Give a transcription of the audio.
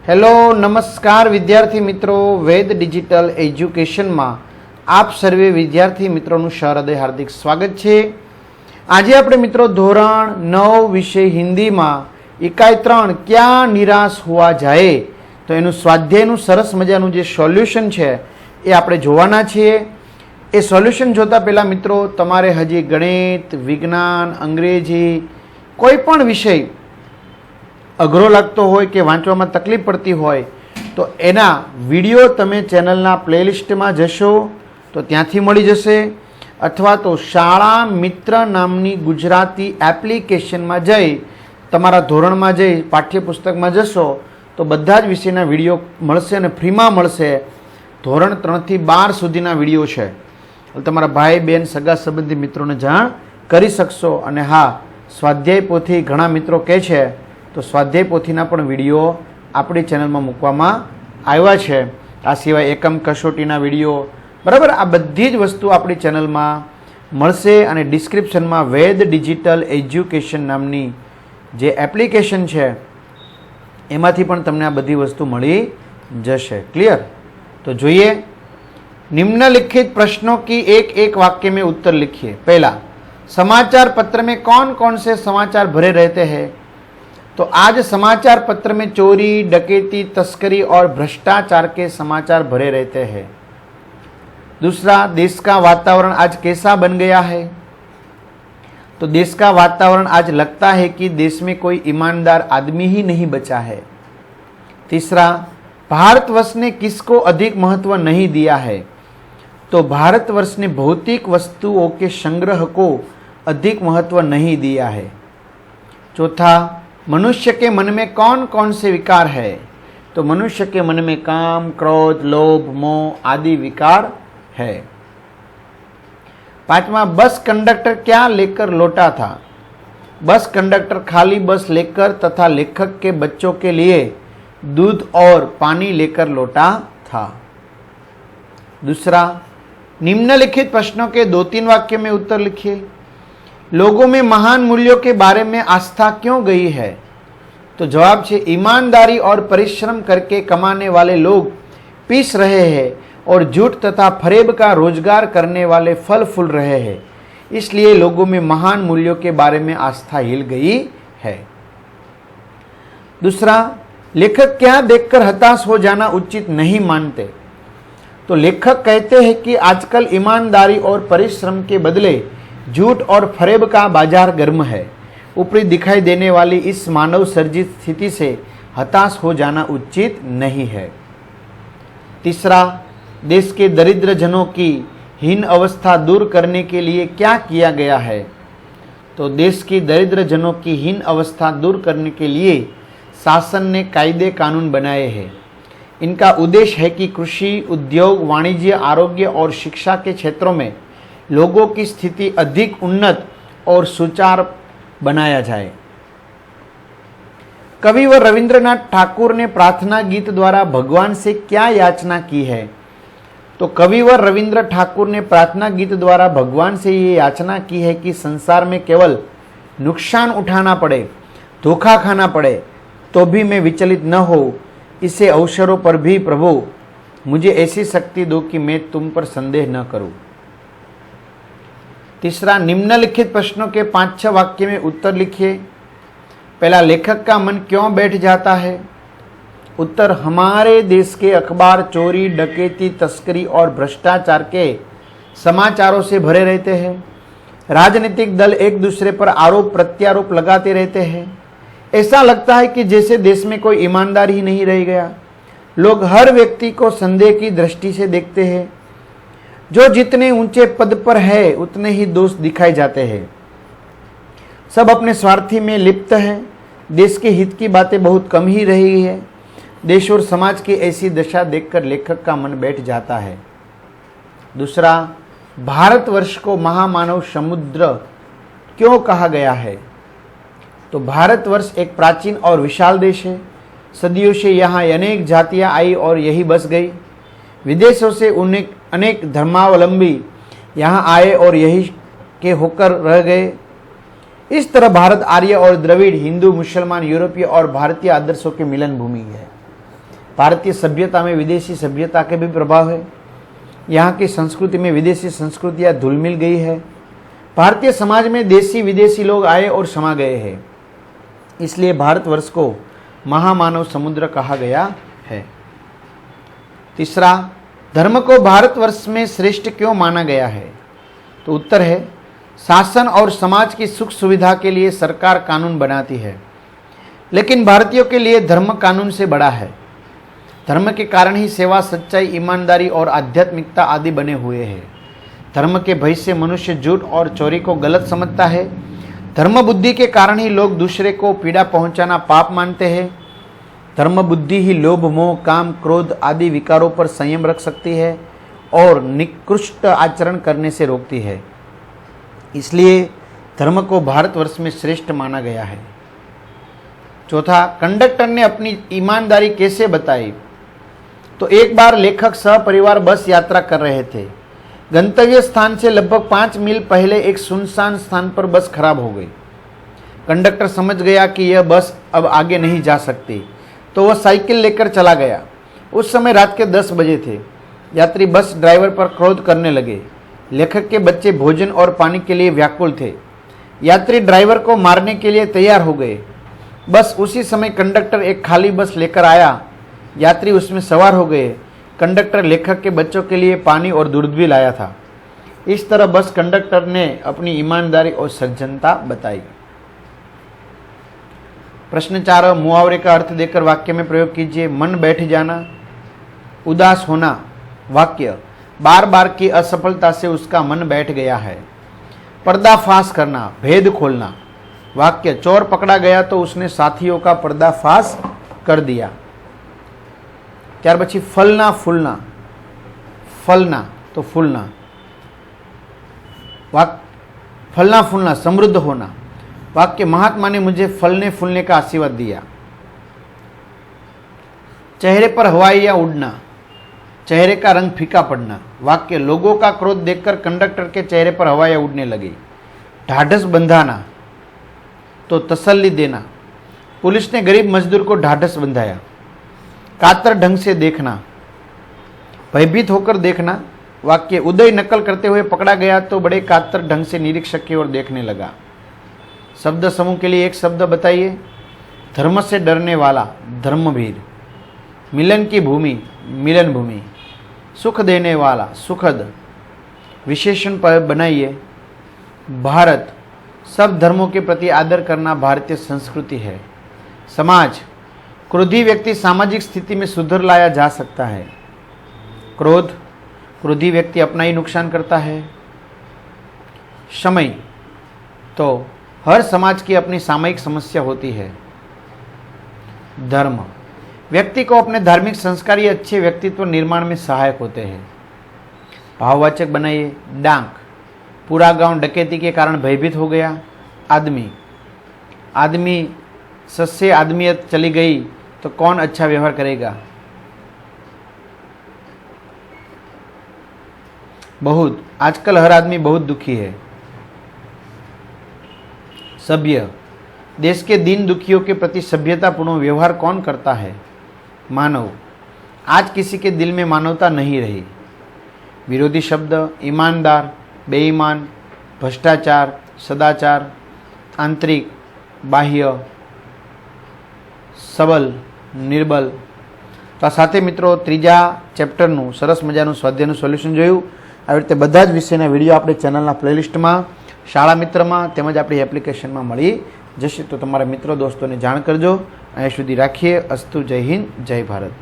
Hello नमस्कार विद्यार्थी मित्रों, वेद डिजिटल एज्युकेशन में आप सर्वे विद्यार्थी मित्रों सहृदय हार्दिक स्वागत है। आज આપણે મિત્રો ધોરણ 9 વિષય हिंदी में इकाई 3 क्या निराश हुआ जाए तो એનું સ્વાધ્યાયનું સરસ મજાનું જે સોલ્યુશન છે એ આપણે જોવાના છીએ। એ સોલ્યુશન જોતા પહેલા મિત્રો તમારે હજી ગણિત, વિજ્ઞાન, અંગ્રેજી કોઈ પણ વિષય अघरो लगतो होय के वांचवामां तकलीफ पड़ती होय तो एना विडियो तमे चेनलना प्लेलिस्ट में जशो तो त्यांथी मळी जशे, अथवा तो शाळा मित्र नामनी गुजराती एप्लिकेशन में जई तमारा धोरण में जई पाठ्यपुस्तक में जशो तो बधा ज विषयना विडियो मळशे अने फ्री में मळशे। धोरण 3 થી 12 सुधीना विडियो छे, तमारा भाई बेन सगा संबंधी मित्रों ने जाण करी शकशो। अने हाँ, स्वाध्याय पोथी घणा मित्रों कहे छे तो स्वाध्याय पोथीना पण विडियो आपणी चेनल में मूकवामां आव्या छे। आ सिवाय एकम कसोटीना विडियो बराबर आ बधी ज वस्तु आपणी चेनल में मळशे। अने डिस्क्रिप्शन में वेद डिजिटल एज्युकेशन नामनी जे एप्लिकेशन छे एमांथी पण तमने आ बधी वस्तु मळी जशे। क्लियर? तो जोईए, निम्नलिखित प्रश्नों की एक एक वाक्य में उत्तर लिखिए। पहला, समाचार पत्र में कौन कौन से समाचार भरे रहते हैं? तो आज समाचार पत्र में चोरी, डकैती, तस्करी और भ्रष्टाचार के समाचार भरे रहते हैं। दूसरा, देश का वातावरण आज कैसा बन गया है? तो देश का वातावरण आज लगता है कि देश में कोई ईमानदार आदमी ही नहीं बचा है। तीसरा, भारतवर्ष ने किसको अधिक महत्व नहीं दिया है? तो भारतवर्ष ने भौतिक वस्तुओं के संग्रह को अधिक महत्व नहीं दिया है। चौथा, मनुष्य के मन में कौन कौन से विकार है? तो मनुष्य के मन में काम, क्रोध, लोभ, मोह आदि विकार है। पांचवा, बस कंडक्टर क्या लेकर लौटा था? बस कंडक्टर खाली बस लेकर तथा लेखक के बच्चों के लिए दूध और पानी लेकर लौटा था। दूसरा, निम्नलिखित प्रश्नों के 2-3 वाक्य में उत्तर लिखिए। लोगों में महान मूल्यों के बारे में आस्था क्यों गई है? तो जवाब है, ईमानदारी और परिश्रम करके कमाने वाले लोग पीस रहे हैं और झूठ तथा फरेब का रोजगार करने वाले फल फूल रहे हैं, इसलिए लोगों में महान मूल्यों के बारे में आस्था हिल गई है। दूसरा, लेखक क्या देखकर हताश हो जाना उचित नहीं मानते? तो लेखक कहते हैं कि आजकल ईमानदारी और परिश्रम के बदले झूठ और फरेब का बाजार गर्म है। ऊपरी दिखाई देने वाली इस मानव सर्जित स्थिति से हताश हो जाना उचित नहीं है। तीसरा, देश के दरिद्र जनों की हीन अवस्था दूर करने के लिए क्या किया गया है? तो देश की दरिद्र जनों की हीन अवस्था दूर करने के लिए शासन ने कायदे कानून बनाए हैं। इनका उद्देश्य है कि कृषि, उद्योग, वाणिज्य, आरोग्य और शिक्षा के क्षेत्रों में लोगों की स्थिति अधिक उन्नत और सुचारू बनाया जाए। कविवर रविंद्रनाथ ठाकुर ने प्रार्थना गीत द्वारा भगवान से क्या याचना की है? तो कविवर रविंद्र ठाकुर ने प्रार्थना गीत द्वारा भगवान से ये याचना की है कि संसार में केवल नुकसान उठाना पड़े, धोखा खाना पड़े तो भी मैं विचलित न हो। इसे अवसरों पर भी प्रभु मुझे ऐसी शक्ति दो कि मैं तुम पर संदेह न करूं। तीसरा, निम्नलिखित प्रश्नों के 5-6 वाक्य में उत्तर लिखिए। पहला, लेखक का मन क्यों बैठ जाता है? उत्तर, हमारे देश के अखबार चोरी, डकैती, तस्करी और भ्रष्टाचार के समाचारों से भरे रहते हैं। राजनीतिक दल एक दूसरे पर आरोप प्रत्यारोप लगाते रहते हैं। ऐसा लगता है कि जैसे देश में कोई ईमानदार ही नहीं रह गया। लोग हर व्यक्ति को संदेह की दृष्टि से देखते हैं। जो जितने ऊंचे पद पर है उतने ही दोष दिखाए जाते हैं। सब अपने स्वार्थी में लिप्त हैं। देश के हित की बातें बहुत कम ही रही है। देश और समाज की ऐसी दशा देखकर लेखक का मन बैठ जाता है। दूसरा, भारतवर्ष को महामानव समुद्र क्यों कहा गया है? तो भारतवर्ष एक प्राचीन और विशाल देश है। सदियों से यहाँ अनेक जातियाँ आई और यही बस गई। विदेशों से अनेक धर्मावलंबी यहाँ आए और यही के होकर रह गए। इस तरह भारत आर्य और द्रविड़, हिंदू, मुसलमान, यूरोपीय और भारतीय आदर्शों की मिलन भूमि है। भारतीय सभ्यता में विदेशी सभ्यता के भी प्रभाव है। यहाँ की संस्कृति में विदेशी संस्कृतियाँ धुल मिल गई है। भारतीय समाज में देशी विदेशी लोग आए और समा गए हैं, इसलिए भारतवर्ष को महामानव समुद्र कहा गया है। तीसरा, धर्म को भारतवर्ष में श्रेष्ठ क्यों माना गया है? तो उत्तर है, शासन और समाज की सुख सुविधा के लिए सरकार कानून बनाती है, लेकिन भारतीयों के लिए धर्म कानून से बड़ा है। धर्म के कारण ही सेवा, सच्चाई, ईमानदारी और आध्यात्मिकता आदि बने हुए हैं। धर्म के भय से मनुष्य झूठ और चोरी को गलत समझता है। धर्म बुद्धि के कारण ही लोग दूसरे को पीड़ा पहुंचाना पाप मानते हैं। धर्म बुद्धि ही लोभ, मोह, काम, क्रोध आदि विकारों पर संयम रख सकती है और निकृष्ट आचरण करने से रोकती है। इसलिए धर्म को भारतवर्ष में श्रेष्ठ माना गया है। चौथा, कंडक्टर ने अपनी ईमानदारी कैसे बताई? तो एक बार लेखक सहपरिवार बस यात्रा कर रहे थे। गंतव्य स्थान से लगभग 5 मील पहले एक सुनसान स्थान पर बस खराब हो गई। कंडक्टर समझ गया कि यह बस अब आगे नहीं जा सकती, तो वह साइकिल लेकर चला गया। उस समय रात के 10 बजे थे। यात्री बस ड्राइवर पर क्रोध करने लगे। लेखक के बच्चे भोजन और पानी के लिए व्याकुल थे। यात्री ड्राइवर को मारने के लिए तैयार हो गए। बस उसी समय कंडक्टर एक खाली बस लेकर आया। यात्री उसमें सवार हो गए। कंडक्टर लेखक के बच्चों के लिए पानी और दूध भी लाया था। इस तरह बस कंडक्टर ने अपनी ईमानदारी और सज्जनता बताई। प्रश्न 4, मुहावरे का अर्थ देकर वाक्य में प्रयोग कीजिए। मन बैठ जाना, उदास होना। वाक्य, बार बार की असफलता से उसका मन बैठ गया है। पर्दाफाश करना, भेद खोलना। वाक्य, चोर पकड़ा गया तो उसने साथियों का पर्दाफाश कर दिया। ત્યાર પછી ફલના ફૂલના, ફલના तो फूलना। फलना फूलना, समृद्ध होना। वाक्य, महात्मा ने मुझे फलने फूलने का आशीर्वाद दिया। चेहरे पर हवाइयाँ उड़ना, चेहरे का रंग फीका पड़ना। वाक्य, लोगों का क्रोध देखकर कंडक्टर के चेहरे पर हवाइयाँ उड़ने लगी। ढाढ़स बंधाना तो तसल्ली देना। पुलिस ने गरीब मजदूर को ढाढ़स बंधाया। कातर ढंग से देखना, भयभीत होकर देखना। वाक्य, उदय नकल करते हुए पकड़ा गया तो बड़े कातर ढंग से निरीक्षक की ओर देखने लगा। शब्द समूह के लिए एक शब्द बताइए। धर्म से डरने वाला, धर्मवीर। मिलन की भूमि, मिलन भूमि। सुख देने वाला, सुखद। विशेषण पर बनाइए। भारत, सब धर्मों के प्रति आदर करना भारतीय संस्कृति है। समाज, क्रोधी व्यक्ति सामाजिक स्थिति में सुधार लाया जा सकता है। क्रोध, क्रोधी व्यक्ति अपना ही नुकसान करता है। समय, तो हर समाज की अपनी सामयिक समस्या होती है। धर्म, व्यक्ति को अपने धार्मिक संस्कार या अच्छे व्यक्तित्व निर्माण में सहायक होते हैं। भाववाचक बनाइए। डांक, पूरा गांव डकैती के कारण भयभीत हो गया। आदमी, आदमी सस्य आदमियत चली गई तो कौन अच्छा व्यवहार करेगा। बहुत, आजकल हर आदमी बहुत दुखी है। सभ्य, देश के दीन दुखियों के प्रति सभ्यतापूर्ण व्यवहार कौन करता है। मानव, आज किसी के दिल में मानवता नहीं रही। विरोधी शब्द, ईमानदार, बेईमान, भ्रष्टाचार, सदाचार, आंतरिक, बाह्य, सबल, निर्बल। तो आ साथे मित्रों त्रीजा चेप्टरનું સરસ મજાનું સ્વાધ્યાયનું સોલ્યુશન જોયું। આવી રીતે બધા જ વિષયના વિડીયો આપણે ચેનલના પ્લેલિસ્ટમાં, શાળા મિત્રમાં તેમજ આપણી એપ્લિકેશનમાં મળી જશે। તો તમારા મિત્રો દોસ્તોને જાણ કરજો। અહીંયા સુધી રાખીએ। અસ્તુ, જય હિન્દ, જય ભારત।